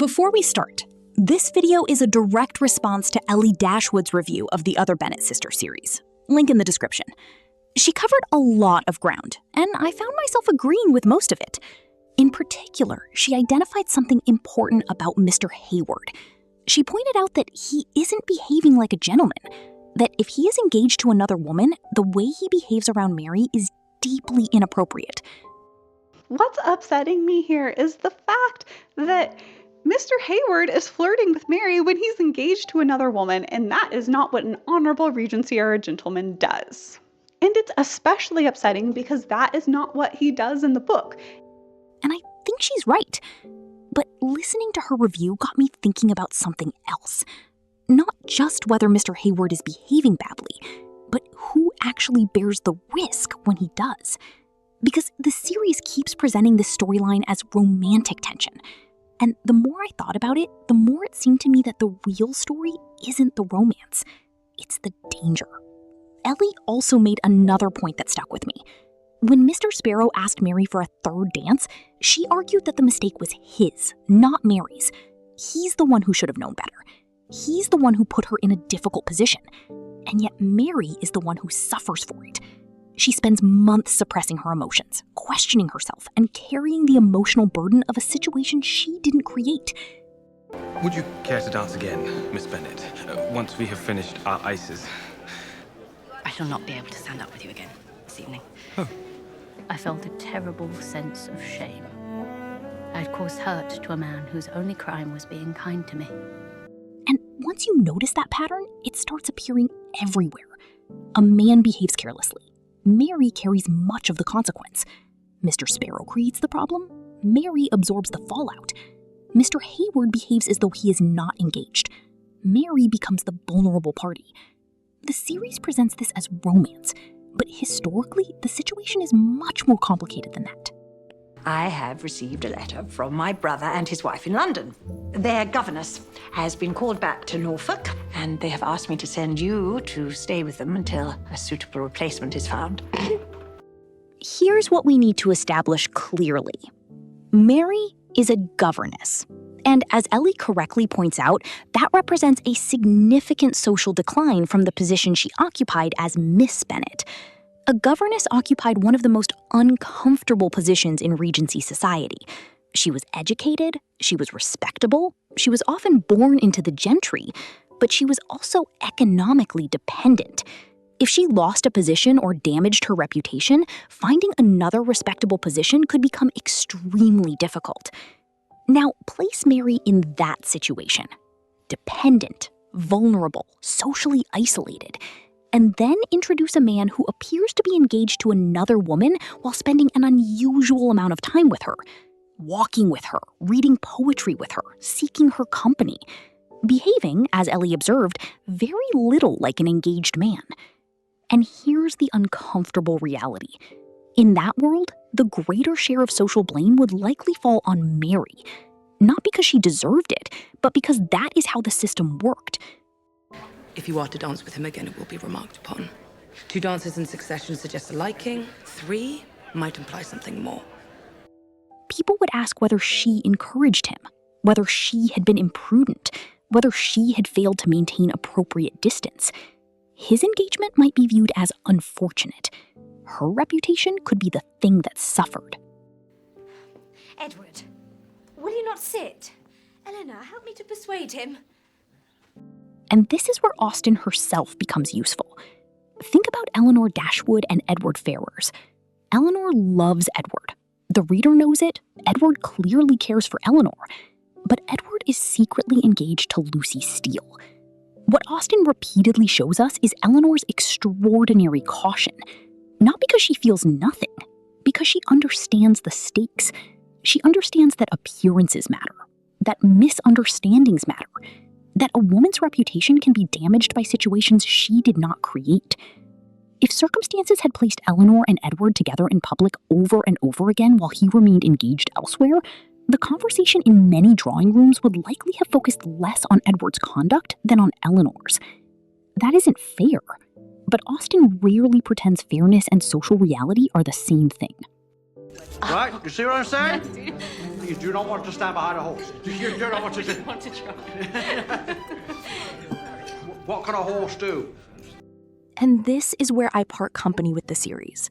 Before we start, this video is a direct response to Ellie Dashwood's review of the Other Bennet Sister series. Link in the description. She covered a lot of ground, and I found myself agreeing with most of it. In particular, she identified something important about Mr. Hayward. She pointed out that he isn't behaving like a gentleman, that if he is engaged to another woman, the way he behaves around Mary is deeply inappropriate. What's upsetting me here is the fact that Mr. Hayward is flirting with Mary when he's engaged to another woman, and that is not what an honorable Regency or a gentleman does. And it's especially upsetting because that is not what he does in the book. And I think she's right. But listening to her review got me thinking about something else. Not just whether Mr. Hayward is behaving badly, but who actually bears the risk when he does. Because the series keeps presenting this storyline as romantic tension. And the more I thought about it, the more it seemed to me that the real story isn't the romance. It's the danger. Ellie also made another point that stuck with me. When Mr. Sparrow asked Mary for a third dance, she argued that the mistake was his, not Mary's. He's the one who should have known better. He's the one who put her in a difficult position. And yet Mary is the one who suffers for it. She spends months suppressing her emotions, questioning herself, and carrying the emotional burden of a situation she didn't create. Would you care to dance again, Miss Bennet, once we have finished our ices? I shall not be able to stand up with you again this evening. Oh. I felt a terrible sense of shame. I had caused hurt to a man whose only crime was being kind to me. And once you notice that pattern, it starts appearing everywhere. A man behaves carelessly. Mary carries much of the consequence. Mr. Sparrow creates the problem. Mary absorbs the fallout. Mr. Hayward behaves as though he is not engaged. Mary becomes the vulnerable party. The series presents this as romance, but historically, the situation is much more complicated than that. I have received a letter from my brother and his wife in London. Their governess has been called back to Norfolk, and they have asked me to send you to stay with them until a suitable replacement is found. Here's what we need to establish clearly. Mary is a governess. And as Ellie correctly points out, that represents a significant social decline from the position she occupied as Miss Bennet. A governess occupied one of the most uncomfortable positions in Regency society. She was educated, she was respectable, she was often born into the gentry, but she was also economically dependent. If she lost a position or damaged her reputation, finding another respectable position could become extremely difficult. Now, place Mary in that situation. Dependent, vulnerable, socially isolated. And then introduce a man who appears to be engaged to another woman while spending an unusual amount of time with her. Walking with her, reading poetry with her, seeking her company. Behaving, as Ellie observed, very little like an engaged man. And here's the uncomfortable reality. In that world, the greater share of social blame would likely fall on Mary. Not because she deserved it, but because that is how the system worked. If you are to dance with him again, it will be remarked upon. 2 dances in succession suggest a liking. 3 might imply something more. People would ask whether she encouraged him, whether she had been imprudent, whether she had failed to maintain appropriate distance. His engagement might be viewed as unfortunate. Her reputation could be the thing that suffered. Edward, will you not sit? Eleanor, help me to persuade him. And this is where Austen herself becomes useful. Think about Eleanor Dashwood and Edward Ferrars. Eleanor loves Edward. The reader knows it. Edward clearly cares for Eleanor. But Edward is secretly engaged to Lucy Steele. What Austen repeatedly shows us is Eleanor's extraordinary caution. Not because she feels nothing, because she understands the stakes. She understands that appearances matter, that misunderstandings matter, that a woman's reputation can be damaged by situations she did not create. If circumstances had placed Eleanor and Edward together in public over and over again while he remained engaged elsewhere, the conversation in many drawing rooms would likely have focused less on Edward's conduct than on Eleanor's. That isn't fair, but Austen rarely pretends fairness and social reality are the same thing. Right, you see what I'm saying? You do not want to stand behind a horse. You do not want to do. Want to try? What can a horse do? And this is where I part company with the series.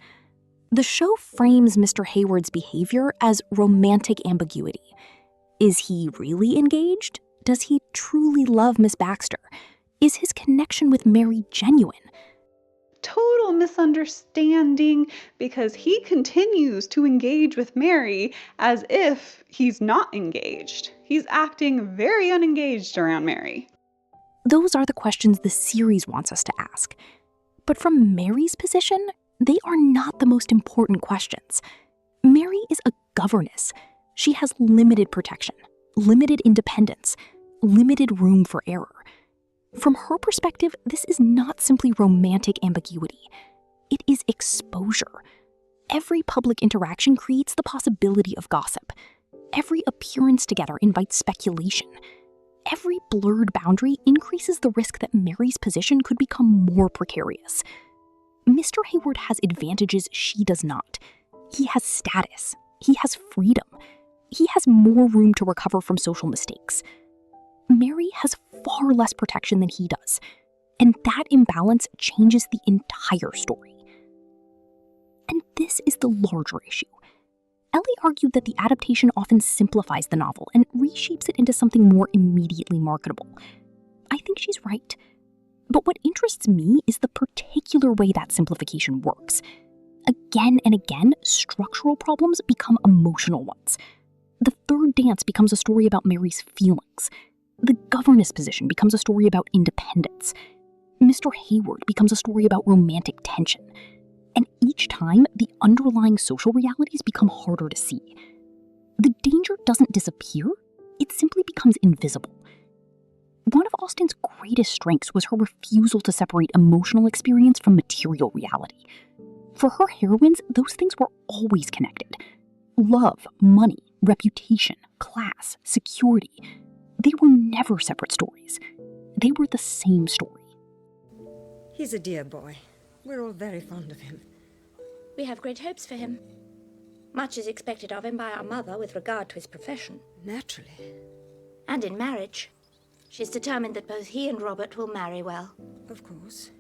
The show frames Mr. Hayward's behavior as romantic ambiguity. Is he really engaged? Does he truly love Miss Baxter? Is his connection with Mary genuine? Total misunderstanding, because he continues to engage with Mary as if he's not engaged. He's acting very unengaged around Mary. Those are the questions the series wants us to ask. But from Mary's position, they are not the most important questions. Mary is a governess. She has limited protection, limited independence, limited room for error. From her perspective, this is not simply romantic ambiguity. It is exposure. Every public interaction creates the possibility of gossip. Every appearance together invites speculation. Every blurred boundary increases the risk that Mary's position could become more precarious. Mr. Hayward has advantages she does not. He has status. He has freedom. He has more room to recover from social mistakes. Mary has far less protection than he does, and that imbalance changes the entire story. And this is the larger issue. Ellie argued that the adaptation often simplifies the novel and reshapes it into something more immediately marketable. I think she's right. But what interests me is the particular way that simplification works. Again and again, structural problems become emotional ones. The third dance becomes a story about Mary's feelings. The governess position becomes a story about independence. Mr. Hayward becomes a story about romantic tension. And each time, the underlying social realities become harder to see. The danger doesn't disappear, it simply becomes invisible. One of Austen's greatest strengths was her refusal to separate emotional experience from material reality. For her heroines, those things were always connected. Love, money, reputation, class, security. They were never separate stories. They were the same story. He's a dear boy. We're all very fond of him. We have great hopes for him. Much is expected of him by our mother with regard to his profession. Naturally. And in marriage. She's determined that both he and Robert will marry well. Of course.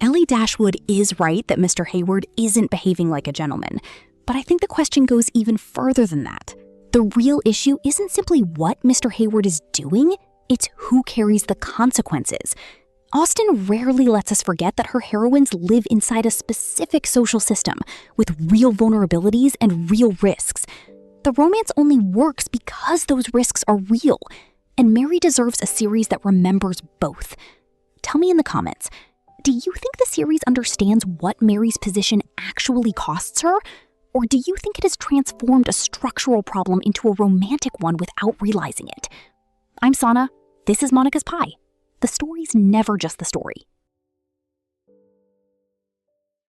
Ellie Dashwood is right that Mr. Hayward isn't behaving like a gentleman, but I think the question goes even further than that. The real issue isn't simply what Mr. Hayward is doing, it's who carries the consequences. Austen rarely lets us forget that her heroines live inside a specific social system with real vulnerabilities and real risks. The romance only works because those risks are real, and Mary deserves a series that remembers both. Tell me in the comments, do you think the series understands what Mary's position actually costs her? Or do you think it has transformed a structural problem into a romantic one without realizing it? I'm Sana. This is Monica's Pie. The story's never just the story.